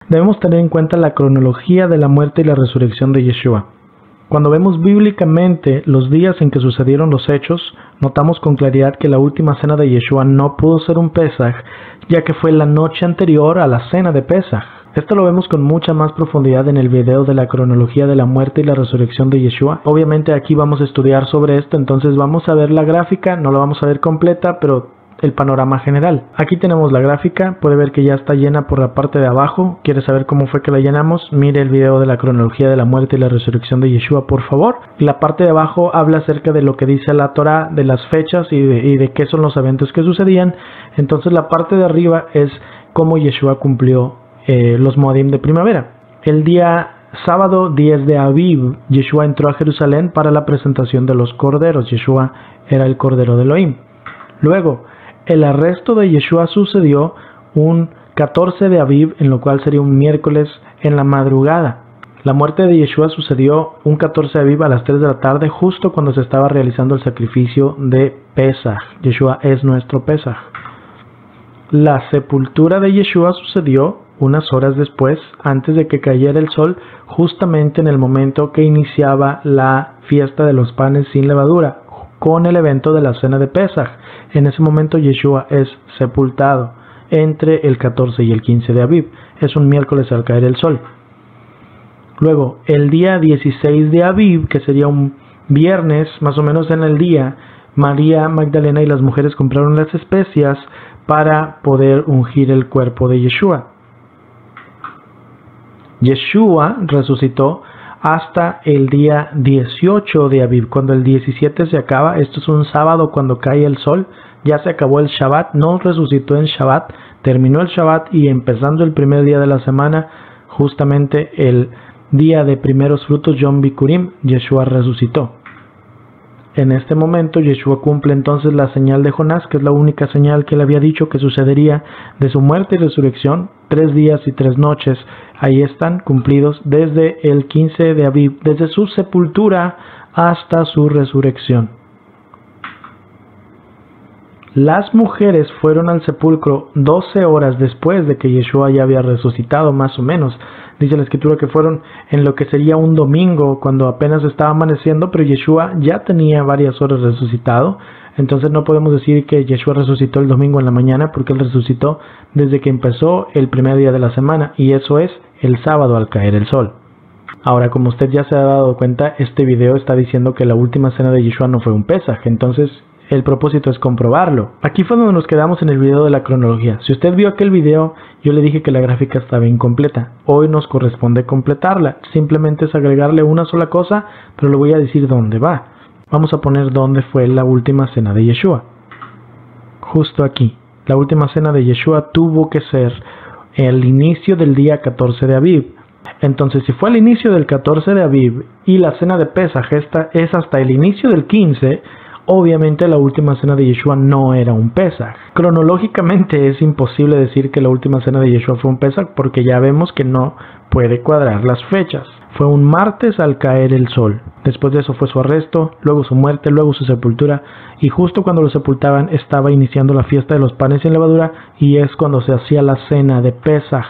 Debemos tener en cuenta la cronología de la muerte y la resurrección de Yeshua. Cuando vemos bíblicamente los días en que sucedieron los hechos, notamos con claridad que la última cena de Yeshua no pudo ser un Pesaj, ya que fue la noche anterior a la cena de Pesaj. Esto lo vemos con mucha más profundidad en el video de la cronología de la muerte y la resurrección de Yeshua. Obviamente aquí vamos a estudiar sobre esto, entonces vamos a ver la gráfica, no la vamos a ver completa, pero el panorama general. Aquí tenemos la gráfica, puede ver que ya está llena por la parte de abajo. ¿Quiere saber cómo fue que la llenamos? Mire el video de la cronología de la muerte y la resurrección de Yeshua, por favor. La parte de abajo habla acerca de lo que dice la Torah, de las fechas y de qué son los eventos que sucedían. Entonces la parte de arriba es cómo Yeshua cumplió los Moadim de primavera. El día sábado 10 de Aviv, Yeshua entró a Jerusalén para la presentación de los corderos. Yeshua era el cordero de Elohim. Luego, el arresto de Yeshua sucedió un 14 de Aviv, en lo cual sería un miércoles en la madrugada. La muerte de Yeshua sucedió un 14 de Aviv a las 3 de la tarde, justo cuando se estaba realizando el sacrificio de Pesaj. Yeshua es nuestro Pesaj. La sepultura de Yeshua sucedió unas horas después, antes de que cayera el sol, justamente en el momento que iniciaba la fiesta de los panes sin levadura, con el evento de la cena de Pesaj. En ese momento Yeshua es sepultado entre el 14 y el 15 de Aviv. Es un miércoles al caer el sol. Luego, el día 16 de Aviv, que sería un viernes, más o menos en el día, María Magdalena y las mujeres compraron las especias para poder ungir el cuerpo de Yeshua. Yeshua resucitó hasta el día 18 de Aviv. Cuando el 17 se acaba, esto es un sábado cuando cae el sol, ya se acabó el Shabbat, no resucitó en Shabbat, terminó el Shabbat y empezando el primer día de la semana, justamente el día de primeros frutos, Yom Bikurim, Yeshua resucitó. En este momento Yeshua cumple entonces la señal de Jonás, que es la única señal que le había dicho que sucedería de su muerte y resurrección, 3 días y 3 noches. Ahí están cumplidos desde el 15 de Aviv, desde su sepultura hasta su resurrección. Las mujeres fueron al sepulcro 12 horas después de que Yeshua ya había resucitado, más o menos. Dice la escritura que fueron en lo que sería un domingo, cuando apenas estaba amaneciendo, pero Yeshua ya tenía varias horas resucitado. Entonces no podemos decir que Yeshua resucitó el domingo en la mañana, porque él resucitó desde que empezó el primer día de la semana, y eso es el sábado al caer el sol. Ahora, como usted ya se ha dado cuenta, este video está diciendo que la última cena de Yeshua no fue un Pesaj, entonces el propósito es comprobarlo. Aquí fue donde nos quedamos en el video de la cronología. Si usted vio aquel video, yo le dije que la gráfica estaba incompleta. Hoy nos corresponde completarla. Simplemente es agregarle una sola cosa, pero le voy a decir dónde va. Vamos a poner dónde fue la última cena de Yeshua. Justo aquí. La última cena de Yeshua tuvo que ser el inicio del día 14 de Aviv. Entonces, si fue al inicio del 14 de Aviv y la cena de Pesaj es hasta el inicio del 15, obviamente la última cena de Yeshua no era un Pesaj. Cronológicamente es imposible decir que la última cena de Yeshua fue un Pesaj, porque ya vemos que no puede cuadrar las fechas. Fue un martes al caer el sol. Después de eso fue su arresto, luego su muerte, luego su sepultura, y justo cuando lo sepultaban estaba iniciando la fiesta de los panes sin levadura, y es cuando se hacía la cena de Pesaj.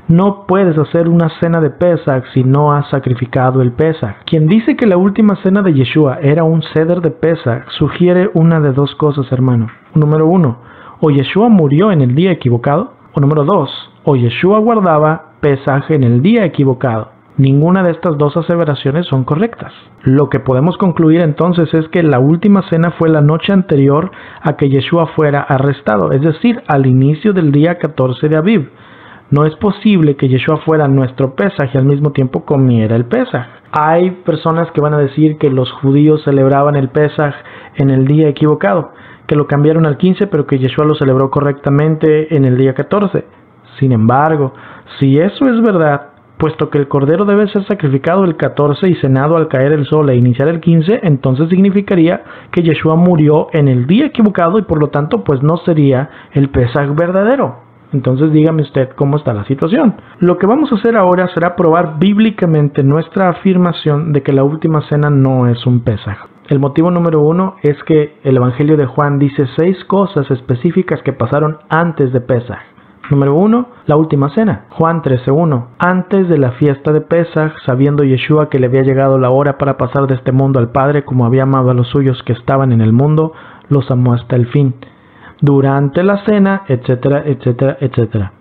No puedes hacer una cena de Pesaj si no has sacrificado el Pesaj. Quien dice que la última cena de Yeshua era un ceder de Pesaj sugiere una de dos cosas, hermano. Número 1, o Yeshua murió en el día equivocado, o número 2, o Yeshua guardaba Pesaj en el día equivocado. Ninguna de estas dos aseveraciones son correctas. Lo que podemos concluir entonces es que la última cena fue la noche anterior a que Yeshua fuera arrestado, es decir, al inicio del día 14 de Aviv. No es posible que Yeshua fuera nuestro Pesaj y al mismo tiempo comiera el Pesaj. Hay personas que van a decir que los judíos celebraban el Pesaj en el día equivocado, que lo cambiaron al 15 pero que Yeshua lo celebró correctamente en el día 14. Sin embargo, si eso es verdad, puesto que el cordero debe ser sacrificado el 14 y cenado al caer el sol e iniciar el 15, entonces significaría que Yeshua murió en el día equivocado y por lo tanto pues no sería el Pesaj verdadero. Entonces dígame usted cómo está la situación. Lo que vamos a hacer ahora será probar bíblicamente nuestra afirmación de que la última cena no es un Pesaj. El motivo número 1 es que el Evangelio de Juan dice 6 cosas específicas que pasaron antes de Pesaj. Número 1. La última cena. Juan 13:1. Antes de la fiesta de Pesaj, sabiendo Yeshua que le había llegado la hora para pasar de este mundo al Padre, como había amado a los suyos que estaban en el mundo, los amó hasta el fin. Durante la cena, etcétera, etcétera, etcétera.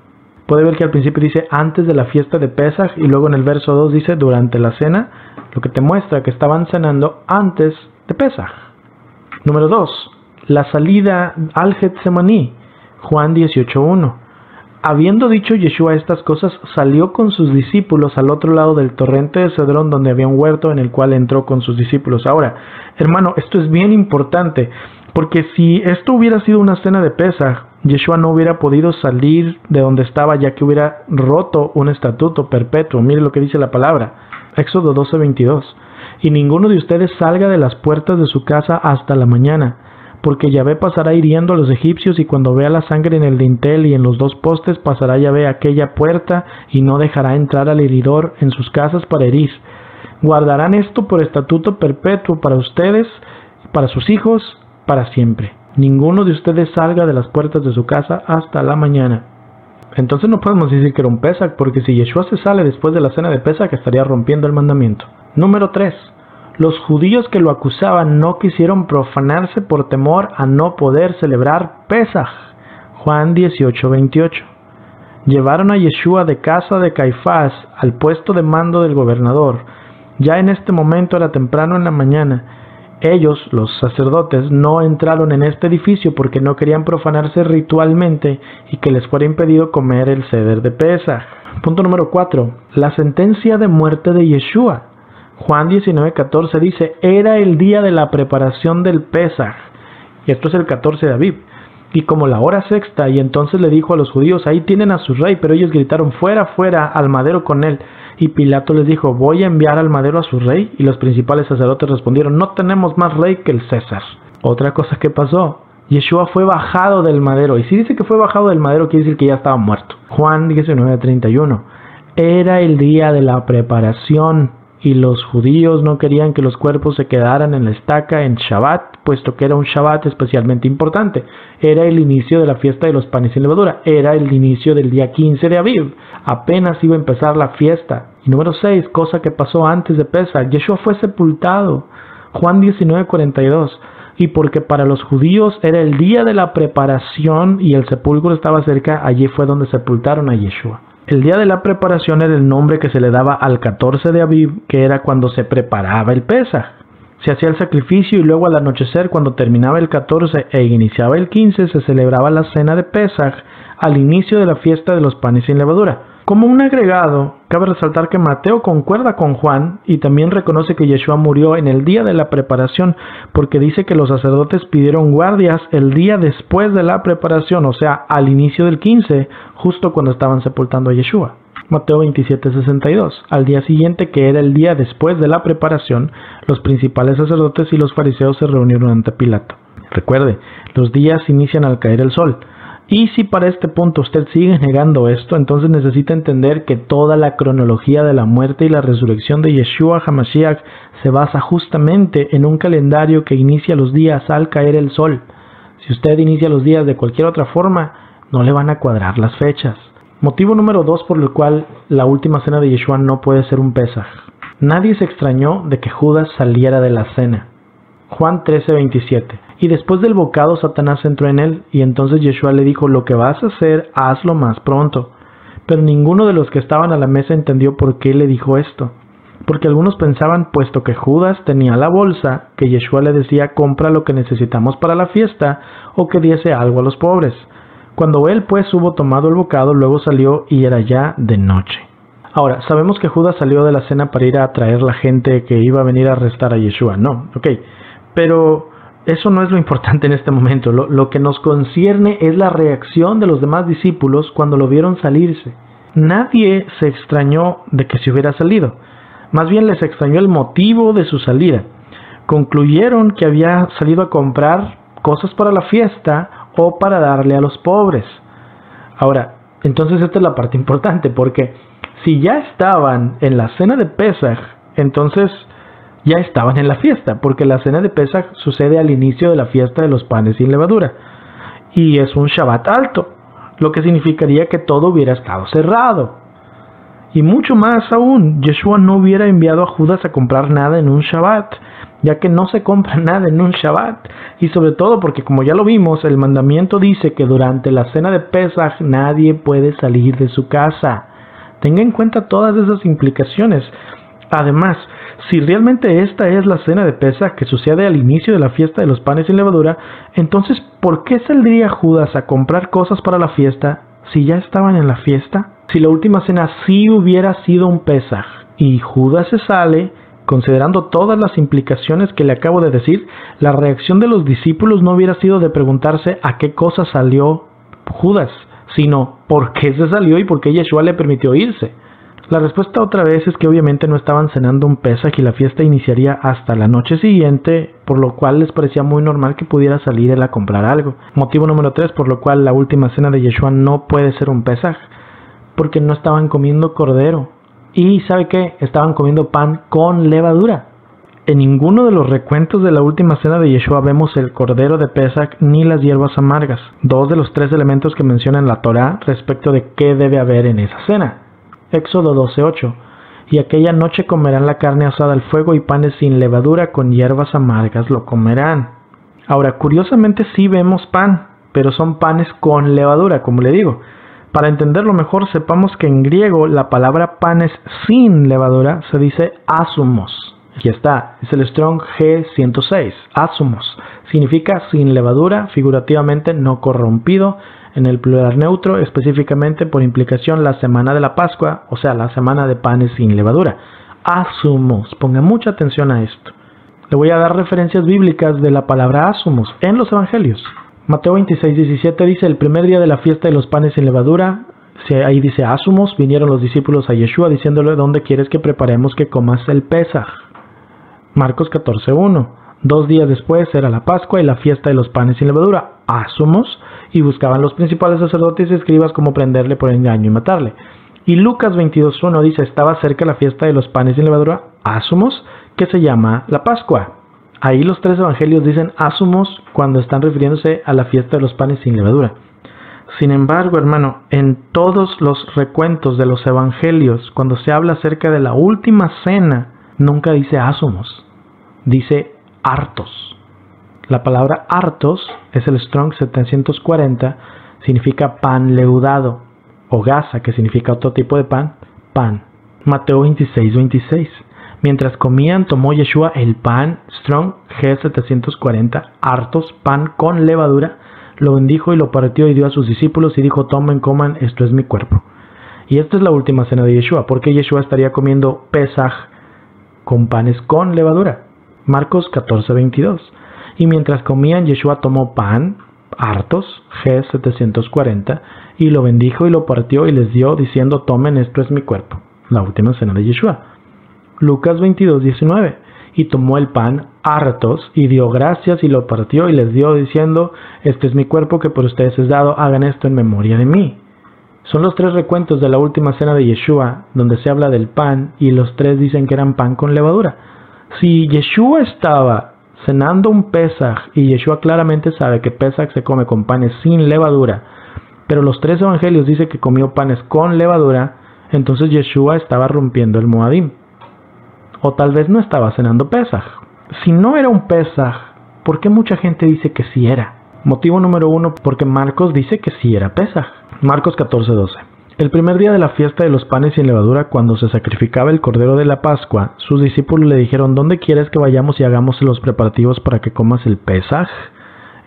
Puede ver que al principio dice antes de la fiesta de Pesaj y luego en el verso 2 dice durante la cena, lo que te muestra que estaban cenando antes de Pesaj. Número 2. La salida al Getsemaní. Juan 18:1. Habiendo dicho Yeshua estas cosas, salió con sus discípulos al otro lado del torrente de Cedrón, donde había un huerto en el cual entró con sus discípulos. Ahora, hermano, esto es bien importante, porque si esto hubiera sido una cena de Pesaj, Yeshua no hubiera podido salir de donde estaba, ya que hubiera roto un estatuto perpetuo. Mire lo que dice la palabra, Éxodo 12:22. Y ninguno de ustedes salga de las puertas de su casa hasta la mañana, porque Yahvé pasará hiriendo a los egipcios, y cuando vea la sangre en el dintel y en los 2 postes, pasará Yahvé a aquella puerta y no dejará entrar al heridor en sus casas para herir. Guardarán esto por estatuto perpetuo para ustedes, para sus hijos, para siempre. Ninguno de ustedes salga de las puertas de su casa hasta la mañana. Entonces no podemos decir que era un Pesaj, porque si Yeshua se sale después de la cena de Pesaj, estaría rompiendo el mandamiento. Número 3. Los judíos que lo acusaban no quisieron profanarse por temor a no poder celebrar Pesaj. Juan 18:28. Llevaron a Yeshua de casa de Caifás al puesto de mando del gobernador. Ya en este momento era temprano en la mañana. Ellos, los sacerdotes, no entraron en este edificio porque no querían profanarse ritualmente y que les fuera impedido comer el ceder de Pesaj. Punto número 4. La sentencia de muerte de Yeshua. Juan 19:14 dice, era el día de la preparación del Pesaj. Y esto es el 14 de Aviv. Y como la hora sexta, y entonces le dijo a los judíos, ahí tienen a su rey, pero ellos gritaron, fuera, fuera, al madero con él. Y Pilato les dijo, voy a enviar al madero a su rey. Y los principales sacerdotes respondieron, no tenemos más rey que el César. Otra cosa que pasó, Yeshua fue bajado del madero. Y si dice que fue bajado del madero, quiere decir que ya estaba muerto. Juan 19:31. Era el día de la preparación. Y los judíos no querían que los cuerpos se quedaran en la estaca en Shabbat, puesto que era un Shabbat especialmente importante. Era el inicio de la fiesta de los panes sin levadura. Era el inicio del día 15 de Aviv. Apenas iba a empezar la fiesta. Y número 6, cosa que pasó antes de Pesaj. Yeshua fue sepultado. Juan 19:42. Y porque para los judíos era el día de la preparación y el sepulcro estaba cerca, allí fue donde sepultaron a Yeshua. El día de la preparación era el nombre que se le daba al 14 de Aviv, que era cuando se preparaba el Pesaj. Se hacía el sacrificio y luego al anochecer, cuando terminaba el 14 e iniciaba el 15, se celebraba la cena de Pesaj al inicio de la fiesta de los panes sin levadura. Como un agregado, cabe resaltar que Mateo concuerda con Juan y también reconoce que Yeshua murió en el día de la preparación, porque dice que los sacerdotes pidieron guardias el día después de la preparación, o sea, al inicio del 15, justo cuando estaban sepultando a Yeshua. Mateo 27:62. Al día siguiente, que era el día después de la preparación, los principales sacerdotes y los fariseos se reunieron ante Pilato. Recuerde, los días inician al caer el sol. Y si para este punto usted sigue negando esto, entonces necesita entender que toda la cronología de la muerte y la resurrección de Yeshua HaMashiach se basa justamente en un calendario que inicia los días al caer el sol. Si usted inicia los días de cualquier otra forma, no le van a cuadrar las fechas. Motivo número 2 por el cual la última cena de Yeshua no puede ser un Pesaj. Nadie se extrañó de que Judas saliera de la cena. Juan 13:27. Y después del bocado Satanás entró en él, y entonces Yeshua le dijo, lo que vas a hacer, hazlo más pronto. Pero ninguno de los que estaban a la mesa entendió por qué le dijo esto. Porque algunos pensaban, puesto que Judas tenía la bolsa, que Yeshua le decía, compra lo que necesitamos para la fiesta, o que diese algo a los pobres. Cuando él pues hubo tomado el bocado, luego salió y era ya de noche. Ahora, sabemos que Judas salió de la cena para ir a atraer la gente que iba a venir a arrestar a Yeshua. No, ok. Pero eso no es lo importante en este momento. Lo que nos concierne es la reacción de los demás discípulos cuando lo vieron salirse. Nadie se extrañó de que se hubiera salido. Más bien les extrañó el motivo de su salida. Concluyeron que había salido a comprar cosas para la fiesta o para darle a los pobres. Ahora, entonces esta es la parte importante, porque si ya estaban en la cena de Pesaj, entonces ya estaban en la fiesta, porque la cena de Pesaj sucede al inicio de la fiesta de los panes sin levadura y es un Shabbat alto. lo que significaría que todo hubiera estado cerrado. Y mucho más aún, Yeshua no hubiera enviado a Judas a comprar nada en un Shabbat, ya que no se compra nada en un Shabbat. Y sobre todo porque, como ya lo vimos, el mandamiento dice que durante la cena de Pesaj nadie puede salir de su casa. Tenga en cuenta todas esas implicaciones. Además, si realmente esta es la cena de Pesaj que sucede al inicio de la fiesta de los panes sin levadura, entonces, ¿por qué saldría Judas a comprar cosas para la fiesta si ya estaban en la fiesta? Si la última cena sí hubiera sido un Pesaj y Judas se sale, considerando todas las implicaciones que le acabo de decir, la reacción de los discípulos no hubiera sido de preguntarse a qué cosa salió Judas, sino por qué se salió y por qué Yeshua le permitió irse. La respuesta otra vez es que obviamente no estaban cenando un Pesaj y la fiesta iniciaría hasta la noche siguiente, por lo cual les parecía muy normal que pudiera salir él a comprar algo. Motivo número 3 por lo cual la última cena de Yeshua no puede ser un Pesaj, porque no estaban comiendo cordero. Y ¿sabe qué? Estaban comiendo pan con levadura. En ninguno de los recuentos de la última cena de Yeshua vemos el cordero de Pesaj ni las hierbas amargas, dos de los tres elementos que menciona en la Torá respecto de qué debe haber en esa cena. Éxodo 12:8. Y aquella noche comerán la carne asada al fuego y panes sin levadura con hierbas amargas lo comerán. Ahora, curiosamente sí vemos pan, pero son panes con levadura, como le digo. Para entenderlo mejor, sepamos que en griego la palabra panes sin levadura se dice asumos. Aquí está, es el Strong G106, asumos. Significa sin levadura, figurativamente no corrompido, en el plural neutro, específicamente por implicación la semana de la Pascua, o sea, la semana de panes sin levadura. Asumos, ponga mucha atención a esto. Le voy a dar referencias bíblicas de la palabra asumos en los evangelios. Mateo 26:17 dice, el primer día de la fiesta de los panes sin levadura, ahí dice asumos, vinieron los discípulos a Yeshua diciéndole, ¿dónde quieres que preparemos que comas el Pesaj? Marcos 14:1, 2 días después era la Pascua y la fiesta de los panes sin levadura, asumos, y buscaban los principales sacerdotes y escribas cómo prenderle por engaño y matarle. Y Lucas 22:1 dice, estaba cerca la fiesta de los panes sin levadura, asumos, que se llama la Pascua. Ahí los tres evangelios dicen asumos cuando están refiriéndose a la fiesta de los panes sin levadura. Sin embargo, hermano, en todos los recuentos de los evangelios, cuando se habla acerca de la última cena, nunca dice asumos, dice hartos. La palabra hartos es el Strong 740, significa pan leudado, o gasa, que significa otro tipo de pan, pan. Mateo 26:26. Mientras comían, tomó Yeshua el pan, Strong G740, hartos, pan con levadura, lo bendijo y lo partió y dio a sus discípulos y dijo, tomen, coman, esto es mi cuerpo. Y esta es la última cena de Yeshua, porque Yeshua estaría comiendo Pesaj con panes con levadura. Marcos 14:22. Y mientras comían, Yeshua tomó pan, hartos, G740, y lo bendijo y lo partió y les dio, diciendo, tomen, esto es mi cuerpo. La última cena de Yeshua. Lucas 22:19. Y tomó el pan, hartos, y dio gracias y lo partió y les dio, diciendo, este es mi cuerpo que por ustedes es dado, hagan esto en memoria de mí. Son los tres recuentos de la última cena de Yeshua, donde se habla del pan, y los tres dicen que eran pan con levadura. Si Yeshua estaba cenando un Pesaj, y Yeshua claramente sabe que Pesaj se come con panes sin levadura, pero los tres evangelios dicen que comió panes con levadura, entonces Yeshua estaba rompiendo el Moadim. O tal vez no estaba cenando Pesaj. Si no era un Pesaj, ¿por qué mucha gente dice que sí era? Motivo número 1, porque Marcos dice que sí era Pesaj. Marcos 14:12. El primer día de la fiesta de los panes sin levadura, cuando se sacrificaba el cordero de la Pascua, sus discípulos le dijeron, ¿dónde quieres que vayamos y hagamos los preparativos para que comas el Pesaj?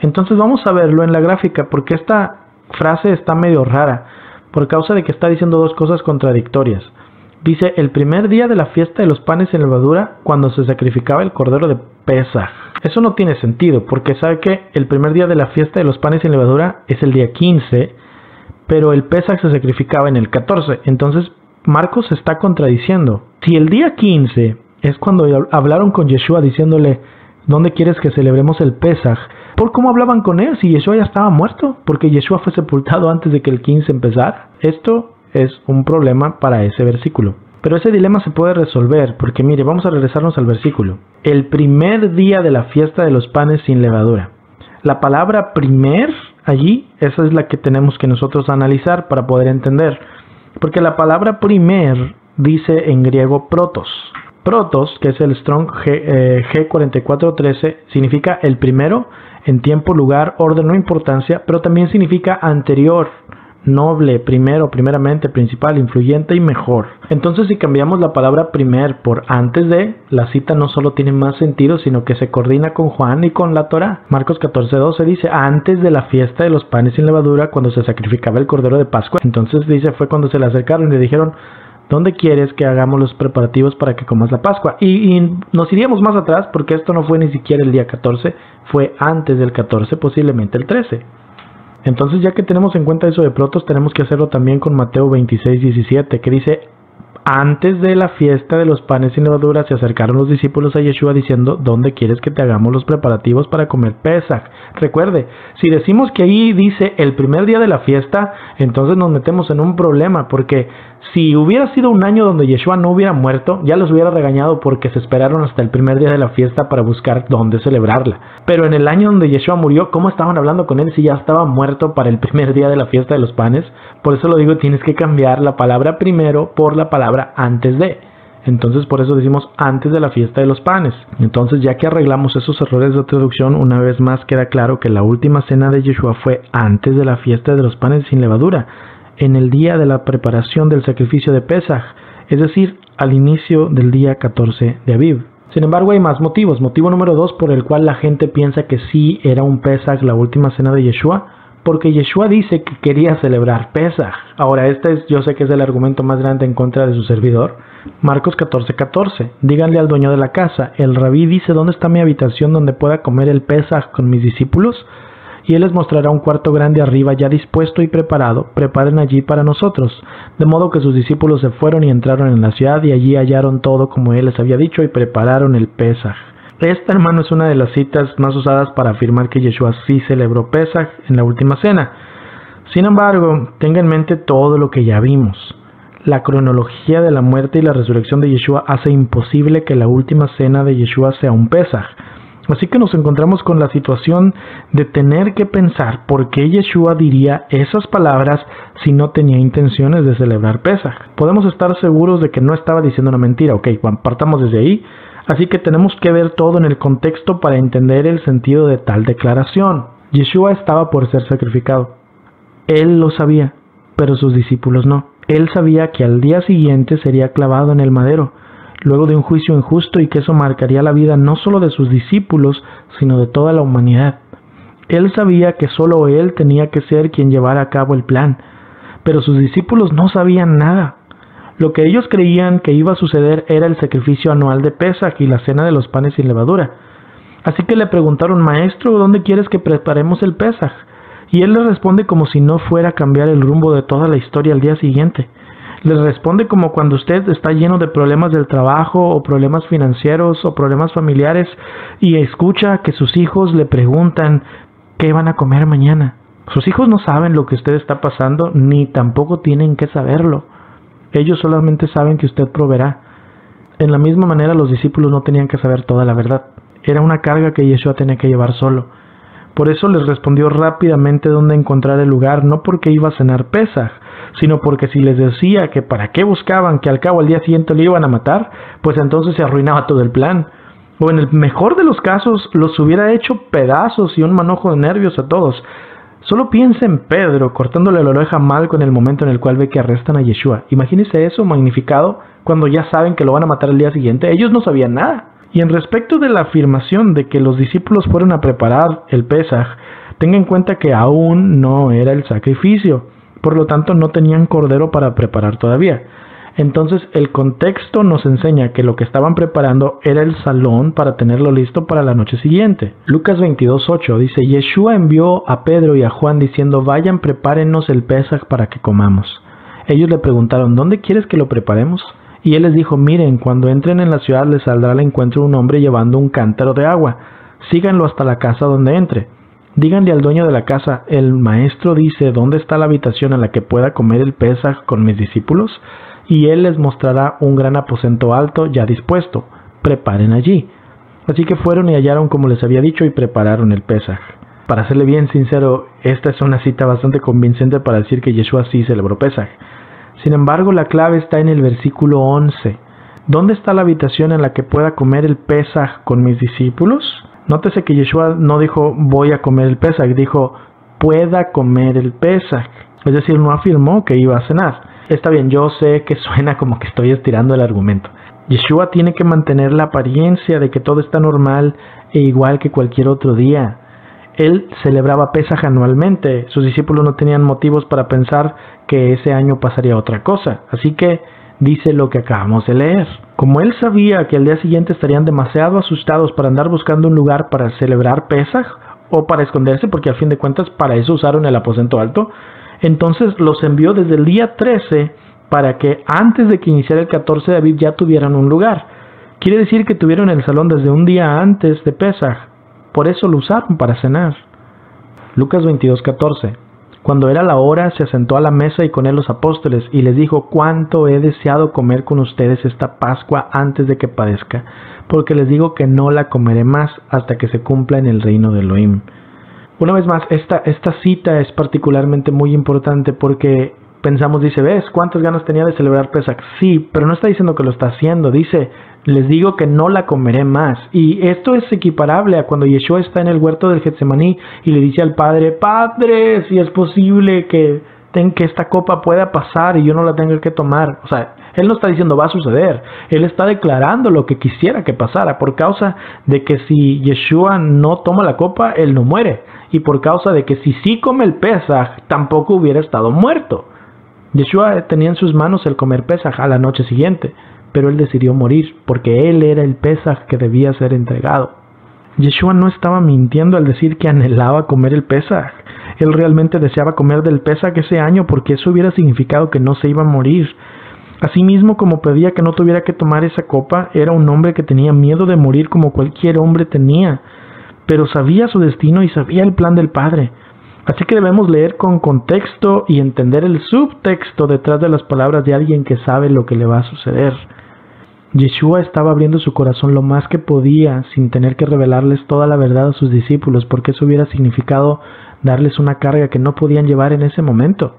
Entonces vamos a verlo en la gráfica, porque esta frase está medio rara, por causa de que está diciendo dos cosas contradictorias. Dice, el primer día de la fiesta de los panes sin levadura, cuando se sacrificaba el cordero de Pesaj. Eso no tiene sentido, porque sabe que el primer día de la fiesta de los panes sin levadura es el día 15, pero el Pesaj se sacrificaba en el 14. Entonces, Marcos se está contradiciendo. Si el día 15 es cuando hablaron con Yeshua diciéndole, ¿dónde quieres que celebremos el Pesaj? ¿Por cómo hablaban con él si Yeshua ya estaba muerto? Porque Yeshua fue sepultado antes de que el 15 empezara. Esto es un problema para ese versículo. Pero ese dilema se puede resolver, porque mire, vamos a regresarnos al versículo. El primer día de la fiesta de los panes sin levadura. La palabra primer allí Esa es la que tenemos que nosotros analizar para poder entender. Porque la palabra primer dice en griego protos. Protos, que es el Strong G4413, significa el primero en tiempo, lugar, orden o importancia, pero también significa anterior, noble, primero, primeramente, principal, influyente y mejor. Entonces, si cambiamos la palabra primer por antes de, la cita no solo tiene más sentido, sino que se coordina con Juan y con la Torá. Marcos 14:12 dice, antes de la fiesta de los panes sin levadura, cuando se sacrificaba el cordero de Pascua. Entonces dice, fue cuando se le acercaron y le dijeron, ¿dónde quieres que hagamos los preparativos para que comas la Pascua? Y nos iríamos más atrás, porque esto no fue ni siquiera el día 14, fue antes del 14, posiblemente el 13. Entonces, ya que tenemos en cuenta eso de protos, tenemos que hacerlo también con Mateo 26:17, que dice, antes de la fiesta de los panes sin levadura se acercaron los discípulos a Yeshua diciendo, ¿dónde quieres que te hagamos los preparativos para comer Pesaj? Recuerde, si decimos que ahí dice el primer día de la fiesta, entonces nos metemos en un problema, porque si hubiera sido un año donde Yeshua no hubiera muerto, ya los hubiera regañado porque se esperaron hasta el primer día de la fiesta para buscar dónde celebrarla. Pero en el año donde Yeshua murió, ¿cómo estaban hablando con él si ya estaba muerto para el primer día de la fiesta de los panes? Por eso lo digo, tienes que cambiar la palabra primero por la palabra antes de. Entonces por eso decimos antes de la fiesta de los panes. Entonces, ya que arreglamos esos errores de traducción, una vez más queda claro que la última cena de Yeshua fue antes de la fiesta de los panes sin levadura, en el día de la preparación del sacrificio de Pesaj, es decir, al inicio del día 14 de Aviv. Sin embargo, hay más motivos. Motivo número 2 por el cual la gente piensa que sí era un Pesaj la última cena de Yeshua, porque Yeshua dice que quería celebrar Pesaj. Ahora, yo sé que es el argumento más grande en contra de su servidor. Marcos 14:14. Díganle al dueño de la casa, el rabí dice, ¿dónde está mi habitación donde pueda comer el Pesaj con mis discípulos? Y él les mostrará un cuarto grande arriba ya dispuesto y preparado, preparen allí para nosotros. De modo que sus discípulos se fueron y entraron en la ciudad y allí hallaron todo como él les había dicho y prepararon el Pesaj. Esta, hermano, es una de las citas más usadas para afirmar que Yeshua sí celebró Pesaj en la última cena. Sin embargo, tenga en mente todo lo que ya vimos. La cronología de la muerte y la resurrección de Yeshua hace imposible que la última cena de Yeshua sea un Pesaj. Así que nos encontramos con la situación de tener que pensar por qué Yeshua diría esas palabras si no tenía intenciones de celebrar Pesaj. Podemos estar seguros de que no estaba diciendo una mentira. Ok, partamos desde ahí. Así que tenemos que ver todo en el contexto para entender el sentido de tal declaración. Yeshua estaba por ser sacrificado. Él lo sabía, pero sus discípulos no. Él sabía que al día siguiente sería clavado en el madero, luego de un juicio injusto, y que eso marcaría la vida no solo de sus discípulos, sino de toda la humanidad. Él sabía que solo él tenía que ser quien llevara a cabo el plan, pero sus discípulos no sabían nada. Lo que ellos creían que iba a suceder era el sacrificio anual de Pesaj y la cena de los panes sin levadura. Así que le preguntaron, Maestro, ¿dónde quieres que preparemos el Pesaj? Y él les responde como si no fuera a cambiar el rumbo de toda la historia al día siguiente. Les responde como cuando usted está lleno de problemas del trabajo o problemas financieros o problemas familiares y escucha que sus hijos le preguntan qué van a comer mañana. Sus hijos no saben lo que usted está pasando ni tampoco tienen que saberlo. Ellos solamente saben que usted proveerá. En la misma manera, los discípulos no tenían que saber toda la verdad. Era una carga que Yeshua tenía que llevar solo. Por eso les respondió rápidamente dónde encontrar el lugar, no porque iba a cenar Pesaj, sino porque si les decía que para qué buscaban, que al cabo al día siguiente lo iban a matar, pues entonces se arruinaba todo el plan. O en el mejor de los casos, los hubiera hecho pedazos y un manojo de nervios a todos. Solo piensa en Pedro cortándole la oreja a Malco en el momento en el cual ve que arrestan a Yeshua. Imagínense eso magnificado cuando ya saben que lo van a matar el día siguiente. Ellos no sabían nada. Y en respecto de la afirmación de que los discípulos fueron a preparar el Pesaj, tenga en cuenta que aún no era el sacrificio. Por lo tanto, no tenían cordero para preparar todavía. Entonces, el contexto nos enseña que lo que estaban preparando era el salón para tenerlo listo para la noche siguiente. Lucas 22:8 dice, Yeshua envió a Pedro y a Juan diciendo, vayan, prepárennos el Pesaj para que comamos. Ellos le preguntaron, ¿dónde quieres que lo preparemos? Y él les dijo, miren, cuando entren en la ciudad les saldrá al encuentro un hombre llevando un cántaro de agua. Síganlo hasta la casa donde entre. Díganle al dueño de la casa, el maestro dice, ¿dónde está la habitación a la que pueda comer el Pesaj con mis discípulos? Y él les mostrará un gran aposento alto ya dispuesto. Preparen allí. Así que fueron y hallaron como les había dicho y prepararon el Pesaj. para serle bien sincero, esta es una cita bastante convincente para decir que Yeshua sí celebró Pesaj. Sin embargo, la clave está en el versículo 11. ¿Dónde está la habitación en la que pueda comer el Pesaj con mis discípulos? Nótese que Yeshua no dijo voy a comer el Pesaj, dijo pueda comer el Pesaj. Es decir, no afirmó que iba a cenar. Está bien, yo sé que suena como que estoy estirando el argumento. Yeshua tiene que mantener la apariencia de que todo está normal e igual que cualquier otro día. Él celebraba Pesaj anualmente. Sus discípulos no tenían motivos para pensar que ese año pasaría otra cosa. Así que dice lo que acabamos de leer. Como él sabía que al día siguiente estarían demasiado asustados para andar buscando un lugar para celebrar Pesaj o para esconderse, porque al fin de cuentas para eso usaron el aposento alto, entonces los envió desde el día 13 para que antes de que iniciara el 14 de Aviv ya tuvieran un lugar. Quiere decir que tuvieron el salón desde un día antes de Pesaj. Por eso lo usaron para cenar. Lucas 22:14. Cuando era la hora, se sentó a la mesa y con él los apóstoles, y les dijo: cuánto he deseado comer con ustedes esta Pascua antes de que padezca, porque les digo que no la comeré más hasta que se cumpla en el reino de Elohim. Una vez más, esta cita es particularmente muy importante porque pensamos, dice, ¿ves cuántas ganas tenía de celebrar Pesaj? Sí, pero no está diciendo que lo está haciendo, dice, les digo que no la comeré más. Y esto es equiparable a cuando Yeshua está en el huerto del Getsemaní y le dice al Padre: Padre, si es posible que esta copa pueda pasar y yo no la tenga que tomar. O sea, él no está diciendo va a suceder, él está declarando lo que quisiera que pasara, por causa de que si Yeshua no toma la copa, él no muere, y por causa de que si sí come el Pesaj, tampoco hubiera estado muerto. Yeshua tenía en sus manos el comer Pesaj a la noche siguiente, pero él decidió morir porque él era el Pesaj que debía ser entregado. Yeshua no estaba mintiendo al decir que anhelaba comer el Pesaj. Él realmente deseaba comer del Pesaj ese año porque eso hubiera significado que no se iba a morir. Asimismo, como pedía que no tuviera que tomar esa copa, era un hombre que tenía miedo de morir como cualquier hombre tenía, pero sabía su destino y sabía el plan del Padre. Así que debemos leer con contexto y entender el subtexto detrás de las palabras de alguien que sabe lo que le va a suceder. Yeshua estaba abriendo su corazón lo más que podía sin tener que revelarles toda la verdad a sus discípulos, porque eso hubiera significado darles una carga que no podían llevar en ese momento.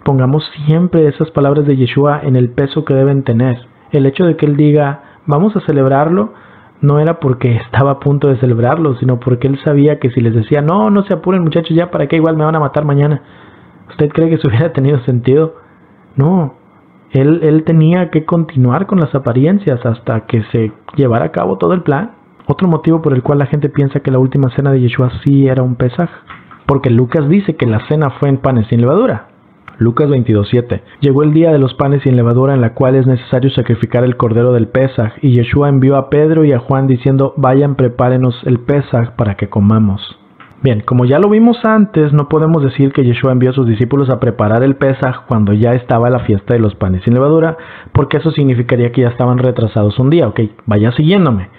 Pongamos siempre esas palabras de Yeshua en el peso que deben tener. El hecho de que él diga, vamos a celebrarlo, no era porque estaba a punto de celebrarlo, sino porque él sabía que si les decía, no se apuren muchachos ya, ¿para qué? Igual me van a matar mañana. ¿Usted cree que eso hubiera tenido sentido? No. Él tenía que continuar con las apariencias hasta que se llevara a cabo todo el plan. Otro motivo por el cual la gente piensa que la última cena de Yeshua sí era un Pesaj, porque Lucas dice que la cena fue en panes sin levadura. Lucas 22:7. Llegó el día de los panes sin levadura, en la cual es necesario sacrificar el cordero del Pesaj, y Yeshua envió a Pedro y a Juan diciendo: vayan, prepárenos el Pesaj para que comamos. Bien, como ya lo vimos antes, no podemos decir que Yeshua envió a sus discípulos a preparar el Pesaj cuando ya estaba la fiesta de los panes sin levadura, porque eso significaría que ya estaban retrasados un día. Ok, vaya siguiéndome.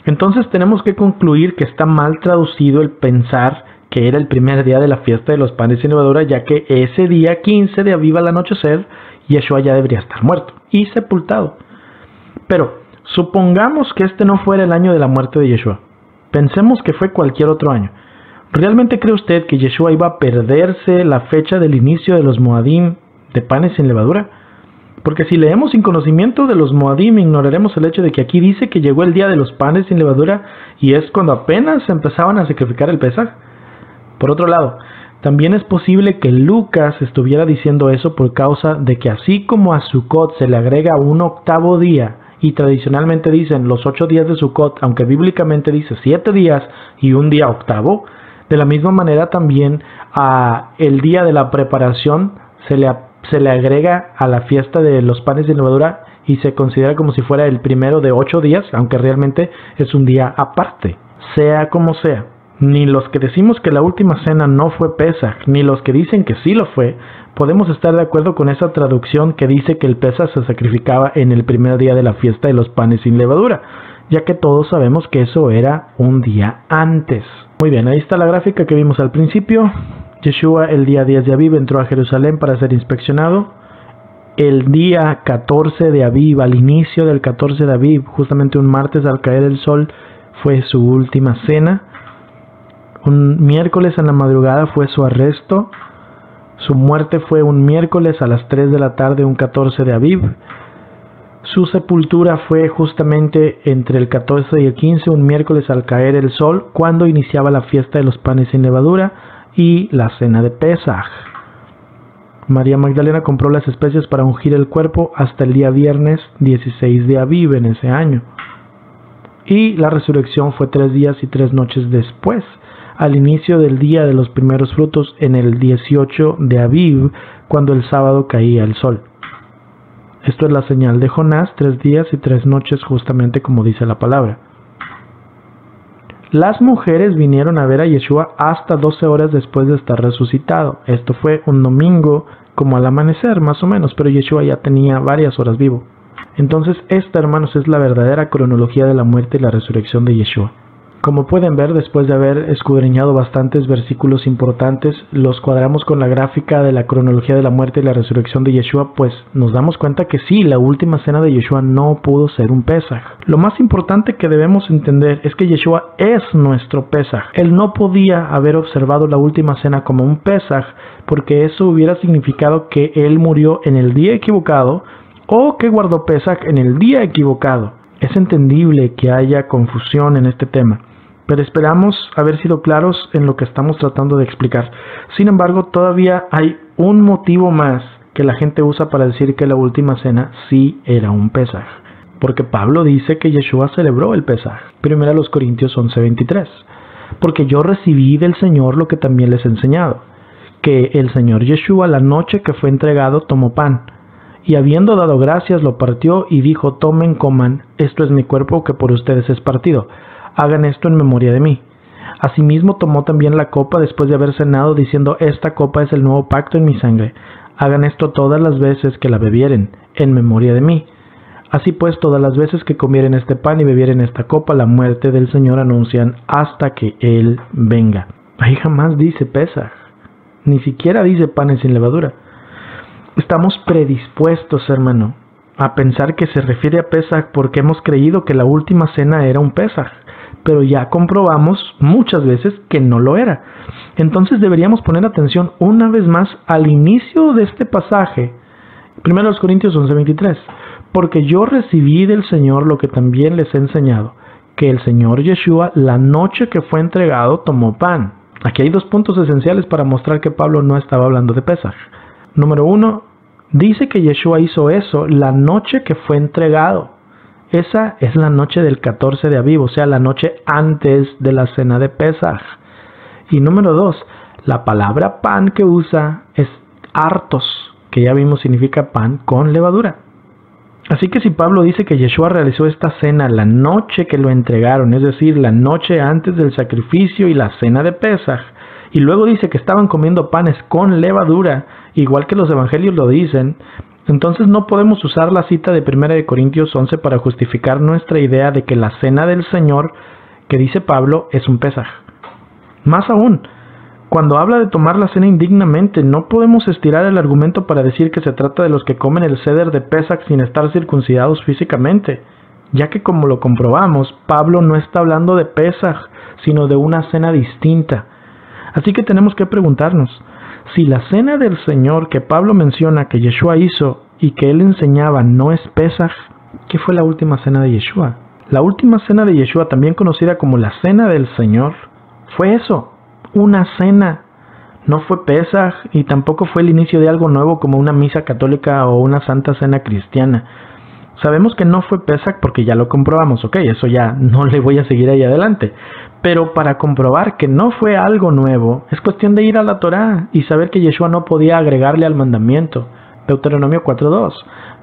Entonces tenemos que concluir que está mal traducido el pensar que era el primer día de la fiesta de los panes sin levadura, ya que ese día 15 de Aviv al anochecer, Yeshua ya debería estar muerto y sepultado. Pero supongamos que este no fuera el año de la muerte de Yeshua. Pensemos que fue cualquier otro año. ¿Realmente cree usted que Yeshua iba a perderse la fecha del inicio de los Moadim de panes sin levadura? Porque si leemos sin conocimiento de los Moadim, ignoraremos el hecho de que aquí dice que llegó el día de los panes sin levadura y es cuando apenas empezaban a sacrificar el Pesaj. Por otro lado, también es posible que Lucas estuviera diciendo eso por causa de que así como a Sukkot se le agrega un octavo día, y tradicionalmente dicen los 8 días de Sukkot, aunque bíblicamente dice 7 días y un día octavo, de la misma manera también a el día de la preparación se le agrega a la fiesta de los panes de levadura y se considera como si fuera el primero de 8 días, aunque realmente es un día aparte. Sea como sea, ni los que decimos que la última cena no fue Pesaj, ni los que dicen que sí lo fue, podemos estar de acuerdo con esa traducción que dice que el Pesaj se sacrificaba en el primer día de la fiesta de los panes sin levadura, ya que todos sabemos que eso era un día antes. Muy bien, ahí está la gráfica que vimos al principio. Yeshua el día 10 de Aviv entró a Jerusalén para ser inspeccionado. El día 14 de Aviv, al inicio del 14 de Aviv, justamente un martes al caer el sol, fue su última cena. Un miércoles en la madrugada fue su arresto. Su muerte fue un miércoles a las 3 de la tarde, un 14 de Aviv. Su sepultura fue justamente entre el 14 y el 15, un miércoles al caer el sol, cuando iniciaba la fiesta de los panes sin levadura y la cena de Pesaj. María Magdalena compró las especias para ungir el cuerpo hasta el día viernes 16 de Aviv en ese año. Y la resurrección fue 3 días y 3 noches después, al inicio del día de los primeros frutos, en el 18 de Aviv, cuando el sábado caía el sol. Esto es la señal de Jonás, 3 días y 3 noches, justamente como dice la palabra. Las mujeres vinieron a ver a Yeshua hasta 12 horas después de estar resucitado. Esto fue un domingo, como al amanecer más o menos, pero Yeshua ya tenía varias horas vivo. Entonces esta, hermanos, es la verdadera cronología de la muerte y la resurrección de Yeshua. Como pueden ver, después de haber escudriñado bastantes versículos importantes, los cuadramos con la gráfica de la cronología de la muerte y la resurrección de Yeshua, pues nos damos cuenta que sí, la última cena de Yeshua no pudo ser un Pesaj. Lo más importante que debemos entender es que Yeshua es nuestro Pesaj. Él no podía haber observado la última cena como un Pesaj, porque eso hubiera significado que Él murió en el día equivocado o que guardó Pesaj en el día equivocado. Es entendible que haya confusión en este tema, pero esperamos haber sido claros en lo que estamos tratando de explicar. Sin embargo, todavía hay un motivo más que la gente usa para decir que la última cena sí era un Pesaj, porque Pablo dice que Yeshua celebró el Pesaj. 1 Corintios 11:23. Porque yo recibí del Señor lo que también les he enseñado, que el Señor Yeshua, la noche que fue entregado, tomó pan, y habiendo dado gracias lo partió y dijo: tomen, coman, esto es mi cuerpo que por ustedes es partido. Hagan esto en memoria de mí. Asimismo tomó también la copa después de haber cenado, diciendo: esta copa es el nuevo pacto en mi sangre. Hagan esto todas las veces que la bebieren, en memoria de mí. Así pues, todas las veces que comieren este pan y bebieren esta copa, la muerte del Señor anuncian hasta que Él venga. Ahí jamás dice Pesaj, ni siquiera dice panes sin levadura. Estamos predispuestos, hermano, a pensar que se refiere a Pesaj porque hemos creído que la última cena era un Pesaj, pero ya comprobamos muchas veces que no lo era. Entonces deberíamos poner atención una vez más al inicio de este pasaje, 1 Corintios 11:23, porque yo recibí del Señor lo que también les he enseñado, que el Señor Yeshua, la noche que fue entregado, tomó pan. Aquí hay 2 puntos esenciales para mostrar que Pablo no estaba hablando de Pesaj. Número 1, dice que Yeshua hizo eso la noche que fue entregado. Esa es la noche del 14 de Aviv, o sea, la noche antes de la cena de Pesaj. Y número 2, la palabra pan que usa es artos, que ya vimos significa pan con levadura. Así que si Pablo dice que Yeshua realizó esta cena la noche que lo entregaron, es decir, la noche antes del sacrificio y la cena de Pesaj, y luego dice que estaban comiendo panes con levadura, igual que los evangelios lo dicen, entonces no podemos usar la cita de 1 Corintios 11 para justificar nuestra idea de que la cena del Señor, que dice Pablo, es un Pesaj. Más aún, cuando habla de tomar la cena indignamente, no podemos estirar el argumento para decir que se trata de los que comen el ceder de Pesaj sin estar circuncidados físicamente, ya que como lo comprobamos, Pablo no está hablando de Pesaj, sino de una cena distinta. Así que tenemos que preguntarnos, si la cena del Señor que Pablo menciona que Yeshua hizo y que él enseñaba no es Pesaj, ¿qué fue la última cena de Yeshua? La última cena de Yeshua, también conocida como la cena del Señor, fue eso, una cena. No fue Pesaj y tampoco fue el inicio de algo nuevo como una misa católica o una santa cena cristiana. Sabemos que no fue Pesaj porque ya lo comprobamos, ok, eso ya no le voy a seguir ahí adelante. Pero para comprobar que no fue algo nuevo, es cuestión de ir a la Torá y saber que Yeshua no podía agregarle al mandamiento. Deuteronomio 4:2.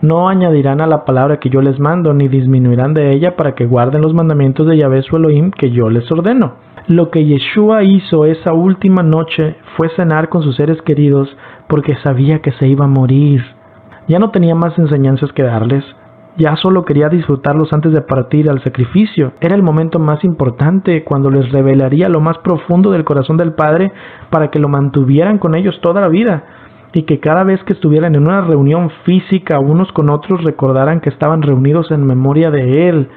No añadirán a la palabra que yo les mando, ni disminuirán de ella para que guarden los mandamientos de Yahvé su Elohim que yo les ordeno. Lo que Yeshua hizo esa última noche fue cenar con sus seres queridos porque sabía que se iba a morir. Ya no tenía más enseñanzas que darles. Ya solo quería disfrutarlos antes de partir al sacrificio. Era el momento más importante, cuando les revelaría lo más profundo del corazón del Padre para que lo mantuvieran con ellos toda la vida, y que cada vez que estuvieran en una reunión física unos con otros recordaran que estaban reunidos en memoria de Él.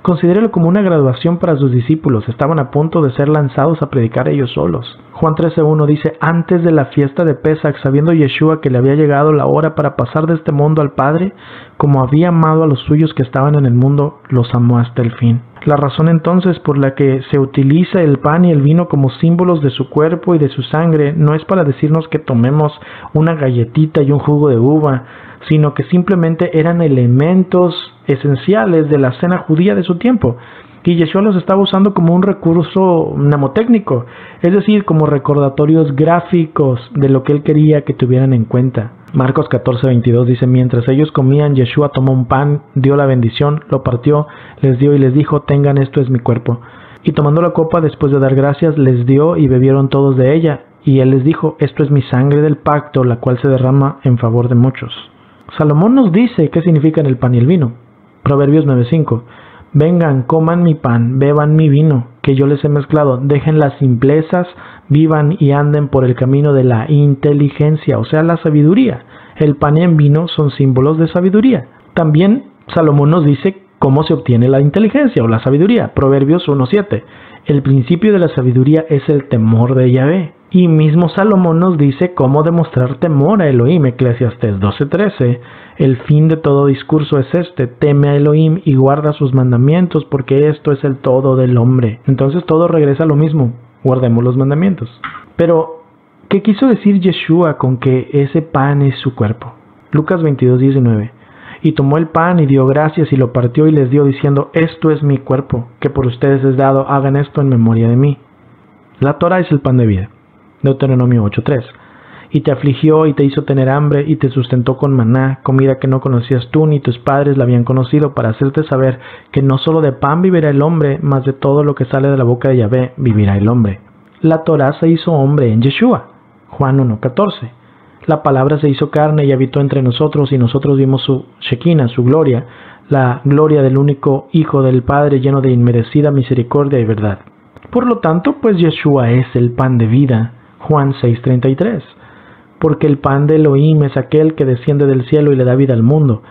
Considérelo como una graduación para sus discípulos. Estaban a punto de ser lanzados a predicar ellos solos. Juan 13:1 dice, antes de la fiesta de Pesach, sabiendo Yeshua que le había llegado la hora para pasar de este mundo al Padre, como había amado a los suyos que estaban en el mundo, los amó hasta el fin. La razón entonces por la que se utiliza el pan y el vino como símbolos de su cuerpo y de su sangre no es para decirnos que tomemos una galletita y un jugo de uva, sino que simplemente eran elementos esenciales de la cena judía de su tiempo. Y Yeshua los estaba usando como un recurso mnemotécnico, es decir, como recordatorios gráficos de lo que él quería que tuvieran en cuenta. Marcos 14:22 dice, mientras ellos comían, Yeshua tomó un pan, dio la bendición, lo partió, les dio y les dijo, tengan, esto es mi cuerpo. Y tomando la copa, después de dar gracias, les dio y bebieron todos de ella. Y él les dijo, esto es mi sangre del pacto, la cual se derrama en favor de muchos. Salomón nos dice qué significan el pan y el vino. Proverbios 9:5. Vengan, coman mi pan, beban mi vino, que yo les he mezclado. Dejen las simplezas, vivan y anden por el camino de la inteligencia, o sea, la sabiduría. El pan y el vino son símbolos de sabiduría. También Salomón nos dice cómo se obtiene la inteligencia o la sabiduría. Proverbios 1:7. El principio de la sabiduría es el temor de Yahvé. Y mismo Salomón nos dice cómo demostrar temor a Elohim. Eclesiastés 12:13. El fin de todo discurso es este: teme a Elohim y guarda sus mandamientos, porque esto es el todo del hombre. Entonces todo regresa a lo mismo: guardemos los mandamientos. Pero, ¿qué quiso decir Yeshua con que ese pan es su cuerpo? Lucas 22:19. Y tomó el pan y dio gracias y lo partió y les dio, diciendo: esto es mi cuerpo, que por ustedes es dado, hagan esto en memoria de mí. La Torah es el pan de vida. Deuteronomio 8:3. Y te afligió y te hizo tener hambre y te sustentó con maná, comida que no conocías tú ni tus padres la habían conocido, para hacerte saber que no solo de pan vivirá el hombre, mas de todo lo que sale de la boca de Yahvé vivirá el hombre. La Torah se hizo hombre en Yeshua. Juan 1:14. La palabra se hizo carne y habitó entre nosotros, y nosotros vimos su Shekinah, su gloria, la gloria del único Hijo del Padre, lleno de inmerecida misericordia y verdad. Por lo tanto, pues Yeshua es el pan de vida. Juan 6:33. Porque el pan de Elohim es aquel que desciende del cielo y le da vida al mundo.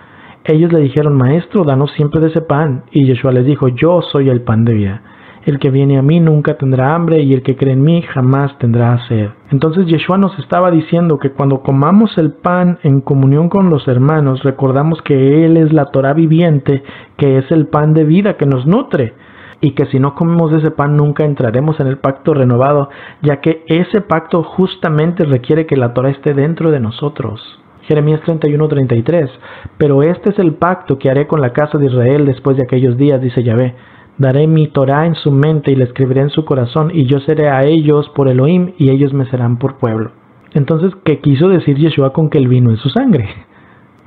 Ellos le dijeron: Maestro, danos siempre de ese pan. Y Yeshua les dijo: Yo soy el pan de vida. El que viene a mí nunca tendrá hambre, y el que cree en mí jamás tendrá sed. Entonces Yeshua nos estaba diciendo que cuando comamos el pan en comunión con los hermanos, recordamos que Él es la Torah viviente, que es el pan de vida que nos nutre. Y que si no comemos de ese pan nunca entraremos en el pacto renovado, ya que ese pacto justamente requiere que la Torah esté dentro de nosotros. Jeremías 31:33. Pero este es el pacto que haré con la casa de Israel después de aquellos días, dice Yahvé. Daré mi Torah en su mente y la escribiré en su corazón, y yo seré a ellos por Elohim, y ellos me serán por pueblo. Entonces, ¿qué quiso decir Yeshua con que el vino es su sangre?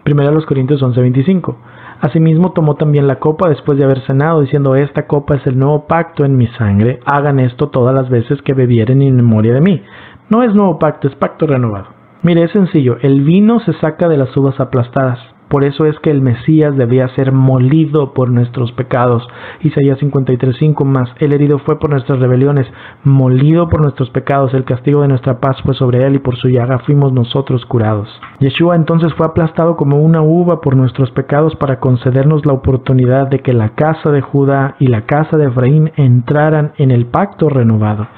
1 Corintios 11:25. Asimismo tomó también la copa después de haber cenado, diciendo: Esta copa es el nuevo pacto en mi sangre. Hagan esto todas las veces que bebieren en memoria de mí. No es nuevo pacto, es pacto renovado. Mire, es sencillo. El vino se saca de las uvas aplastadas. Por eso es que el Mesías debía ser molido por nuestros pecados. Isaías 53:5 más. El herido fue por nuestras rebeliones, molido por nuestros pecados. El castigo de nuestra paz fue sobre él, y por su llaga fuimos nosotros curados. Yeshua entonces fue aplastado como una uva por nuestros pecados, para concedernos la oportunidad de que la casa de Judá y la casa de Efraín entraran en el pacto renovado.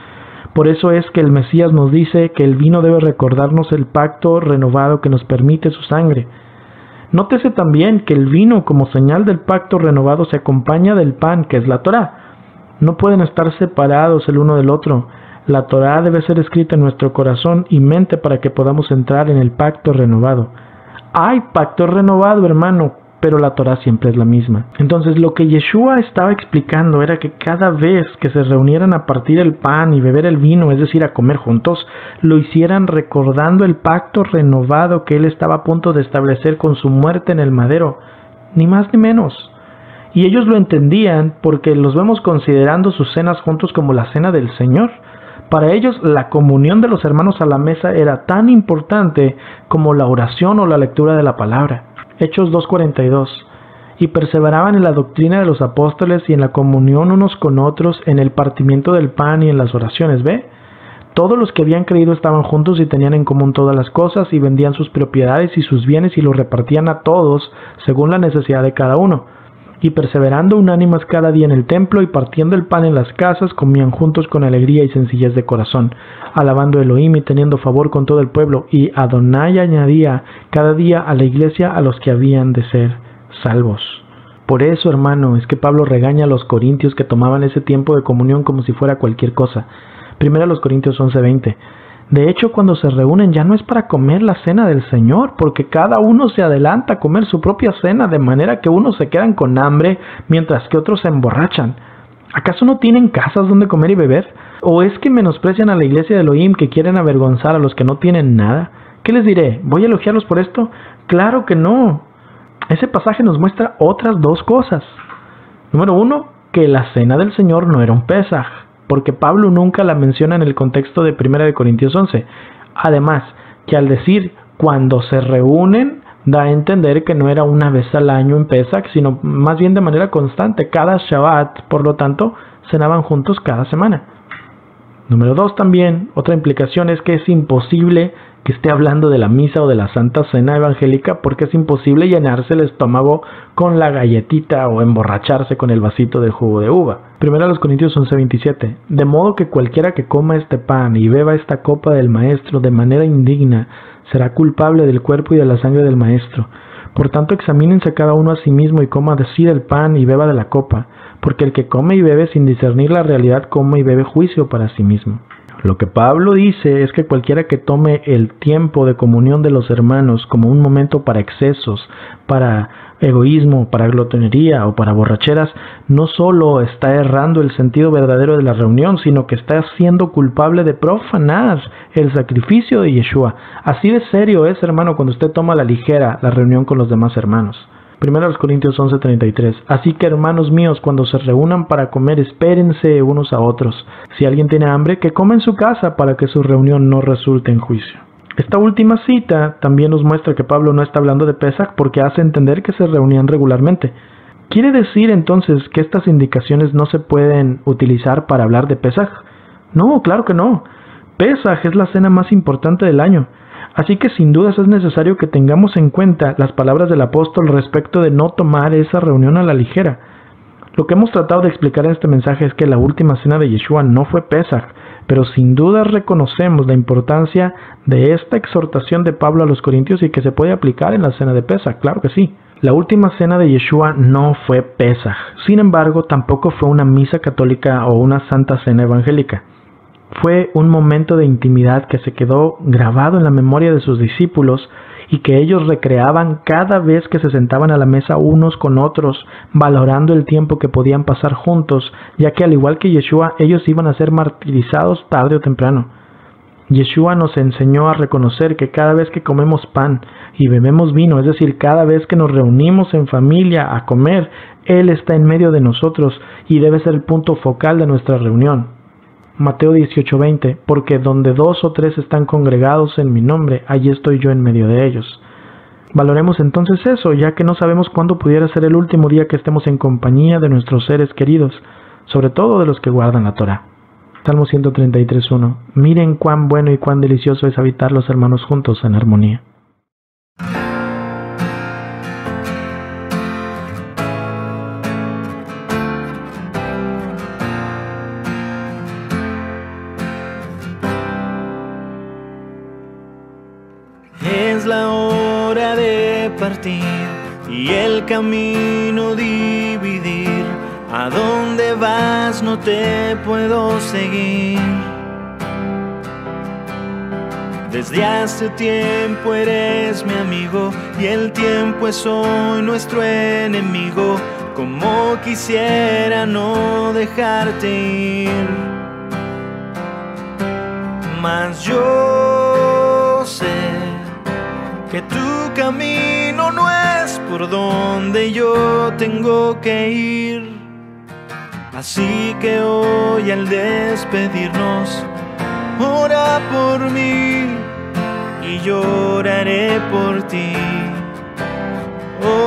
Por eso es que el Mesías nos dice que el vino debe recordarnos el pacto renovado que nos permite su sangre. Nótese también que el vino, como señal del pacto renovado, se acompaña del pan, que es la Torah. No pueden estar separados el uno del otro. La Torah debe ser escrita en nuestro corazón y mente para que podamos entrar en el pacto renovado. Hay pacto renovado, hermano, pero la Torah siempre es la misma. Entonces, lo que Yeshua estaba explicando era que cada vez que se reunieran a partir el pan y beber el vino, es decir, a comer juntos, lo hicieran recordando el pacto renovado que Él estaba a punto de establecer con su muerte en el madero, ni más ni menos. Y ellos lo entendían porque los vemos considerando sus cenas juntos como la cena del Señor. Para ellos, la comunión de los hermanos a la mesa era tan importante como la oración o la lectura de la palabra. Hechos 2:42. Y perseveraban en la doctrina de los apóstoles y en la comunión unos con otros, en el partimiento del pan y en las oraciones. ¿Ve? Todos los que habían creído estaban juntos y tenían en común todas las cosas, y vendían sus propiedades y sus bienes y los repartían a todos según la necesidad de cada uno. Y perseverando unánimes cada día en el templo y partiendo el pan en las casas, comían juntos con alegría y sencillez de corazón, alabando a Elohim y teniendo favor con todo el pueblo. Y Adonai añadía cada día a la iglesia a los que habían de ser salvos. Por eso, hermano, es que Pablo regaña a los corintios que tomaban ese tiempo de comunión como si fuera cualquier cosa. Primero a los Corintios 11:20. De hecho, cuando se reúnen ya no es para comer la cena del Señor, porque cada uno se adelanta a comer su propia cena, de manera que unos se quedan con hambre, mientras que otros se emborrachan. ¿Acaso no tienen casas donde comer y beber? ¿O es que menosprecian a la iglesia de Elohim, que quieren avergonzar a los que no tienen nada? ¿Qué les diré? ¿Voy a elogiarlos por esto? ¡Claro que no! Ese pasaje nos muestra otras dos cosas. Número 1, que la cena del Señor no era un Pesaj, porque Pablo nunca la menciona en el contexto de 1 Corintios 11. Además, que al decir cuando se reúnen, da a entender que no era una vez al año en Pesach, sino más bien de manera constante, cada Shabbat. Por lo tanto, cenaban juntos cada semana. Número 2 también, otra implicación es que es imposible que esté hablando de la misa o de la Santa Cena Evangélica, porque es imposible llenarse el estómago con la galletita o emborracharse con el vasito de jugo de uva. 1 Corintios 11:27. De modo que cualquiera que coma este pan y beba esta copa del Maestro de manera indigna será culpable del cuerpo y de la sangre del Maestro. Por tanto, examínense cada uno a sí mismo y coma así del pan y beba de la copa, porque el que come y bebe sin discernir la realidad come y bebe juicio para sí mismo. Lo que Pablo dice es que cualquiera que tome el tiempo de comunión de los hermanos como un momento para excesos, para egoísmo, para glotonería o para borracheras, no solo está errando el sentido verdadero de la reunión, sino que está siendo culpable de profanar el sacrificio de Yeshua. Así de serio es, hermano, cuando usted toma a la ligera la reunión con los demás hermanos. 1 Corintios 11:33. Así que, hermanos míos, cuando se reúnan para comer, espérense unos a otros. Si alguien tiene hambre, que coma en su casa para que su reunión no resulte en juicio. Esta última cita también nos muestra que Pablo no está hablando de Pesach, porque hace entender que se reunían regularmente. ¿Quiere decir entonces que estas indicaciones no se pueden utilizar para hablar de Pesach? No, claro que no. Pesach es la cena más importante del año. Así que sin dudas es necesario que tengamos en cuenta las palabras del apóstol respecto de no tomar esa reunión a la ligera. Lo que hemos tratado de explicar en este mensaje es que la última cena de Yeshua no fue Pesach, pero sin duda reconocemos la importancia de esta exhortación de Pablo a los Corintios y que se puede aplicar en la cena de Pesach, claro que sí. La última cena de Yeshua no fue Pesach, sin embargo tampoco fue una misa católica o una santa cena evangélica. Fue un momento de intimidad que se quedó grabado en la memoria de sus discípulos y que ellos recreaban cada vez que se sentaban a la mesa unos con otros, valorando el tiempo que podían pasar juntos, ya que al igual que Yeshua, ellos iban a ser martirizados tarde o temprano. Yeshua nos enseñó a reconocer que cada vez que comemos pan y bebemos vino, es decir, cada vez que nos reunimos en familia a comer, Él está en medio de nosotros y debe ser el punto focal de nuestra reunión. Mateo 18:20, porque donde 2 o 3 están congregados en mi nombre, allí estoy yo en medio de ellos. Valoremos entonces eso, ya que no sabemos cuándo pudiera ser el último día que estemos en compañía de nuestros seres queridos, sobre todo de los que guardan la Torá. Salmo 133:1. Miren cuán bueno y cuán delicioso es habitar los hermanos juntos en armonía. Es la hora de partir y el camino dividir. ¿A dónde vas? No te puedo seguir. Desde hace tiempo eres mi amigo y el tiempo es hoy nuestro enemigo. Como quisiera no dejarte ir, mas yo sé que tu camino no es por donde yo tengo que ir. Así que hoy al despedirnos, ora por mí y lloraré por ti.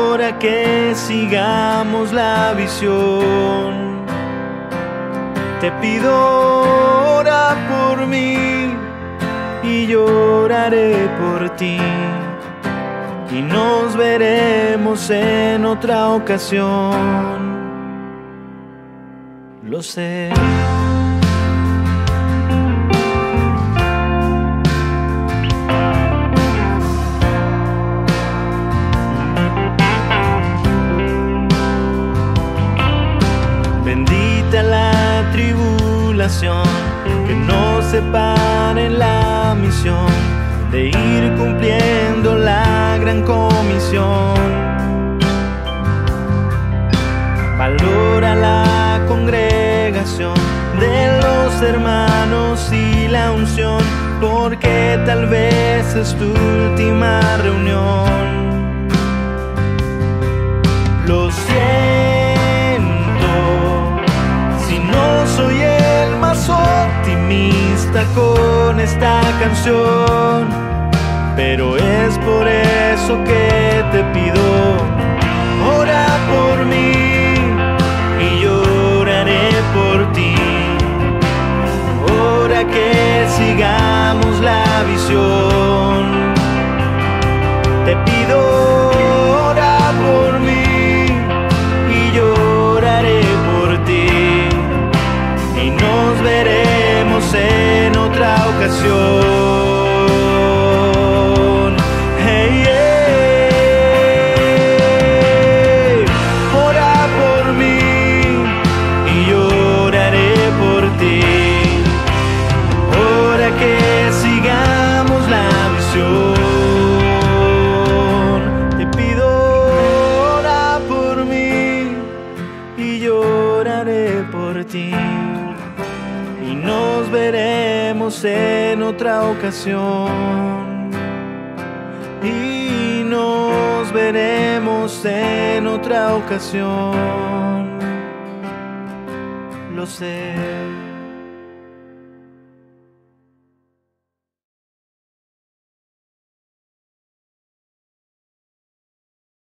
Ora que sigamos la visión. Te pido, ora por mí y lloraré por ti. Y nos veremos veremos en otra ocasión. Lo sé. Bendita la tribulación que nos separe en la misión de ir cumpliendo la gran comisión. Valora la congregación de los hermanos y la unción, porque tal vez es tu última reunión. Lo siento si no soy el más optimista con esta canción, pero es por eso que te pido, ora por mí y lloraré por ti. Ora que sigamos la visión. Te pido, ora por mí y lloraré por ti, y nos veremos en otra ocasión. Hey, hey, ora por mí y lloraré por ti. Ora que sigamos la visión. Te pido, ora por mí y lloraré por ti, y nos veremos en otra ocasión. Y nos veremos en otra ocasión. Lo sé.